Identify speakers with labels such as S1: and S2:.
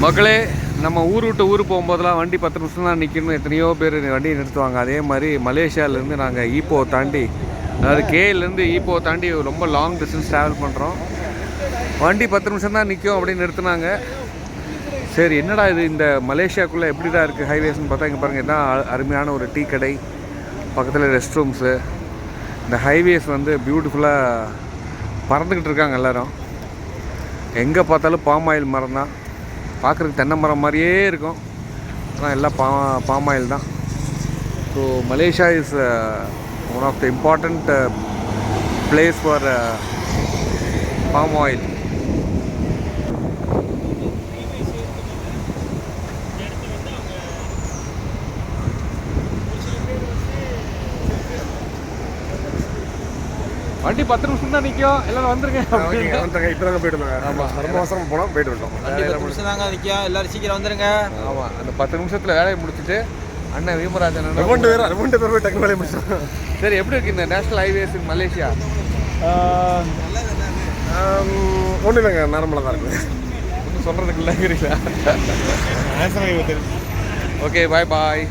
S1: மக்களே, நம்ம ஊர் விட்டு ஊர் போகும்போதெல்லாம் வண்டி 10 நிமிஷம் தான் நிற்கணும். எத்தனையோ பேர் வண்டியை நிறுத்துவாங்க. அதே மாதிரி மலேசியாவிலேருந்து நாங்கள் ஈப்போ தாண்டி, அதாவது கேலேருந்து ஈப்போ தாண்டி ரொம்ப லாங் டிஸ்டன்ஸ் ட்ராவல் பண்ணுறோம். வண்டி 10 நிமிஷம் தான் நிற்கும் அப்படின்னு நிறுத்தினாங்க. சரி, என்னடா இது இந்த மலேசியாவுக்குள்ளே எப்படி தான் இருக்குது ஹைவேஸ்ன்னு பார்த்தா, இங்கே பாருங்கள், இதான் அருமையான ஒரு டீ கடை, பக்கத்தில் ரெஸ்ட் ரூம்ஸு. இந்த ஹைவேஸ் வந்து பியூட்டிஃபுல்லாக பறந்துக்கிட்டு இருக்காங்க எல்லோரும். எங்கே பார்த்தாலும் பாம் ஆயில் மரம் தான், பார்க்குறதுக்கு தென்னை மரம் மாதிரியே இருக்கும். ஆனால் எல்லாம் பாம் ஆயில் தான். So Malaysia is one of the important place for palm oil. வண்டி 10 நிமிஷம் தான் நிற்கும். எல்லோரும் வந்துருங்க.
S2: இப்போ தாங்க போயிட்டு இருந்தாங்க. ஆமாம், ரொம்ப அவசரம் போனால் போயிட்டு வந்தோம்.
S3: 10 நிமிஷம் தாங்க நிற்கும். எல்லோரும் சீக்கிரம் வந்துருங்க.
S1: ஆமாம், அந்த 10 நிமிஷத்தில் வேலையை முடிச்சுட்டு அண்ணன் வீமராஜன்
S2: ரெண்டு பேர் போய் டக்கு வேலையை முடிச்சோம்.
S1: சரி, எப்படி இருக்குது இந்த நேஷ்னல் ஹைவேஸ் இன் மலேசியா?
S2: ஒன்றும் இல்லைங்க, நார்மலாக தான் இருக்குது.
S1: ஒன்றும் சொல்கிறதுக்கு இல்லைங்கிறீங்களா? ஓகே, பாய் பாய்.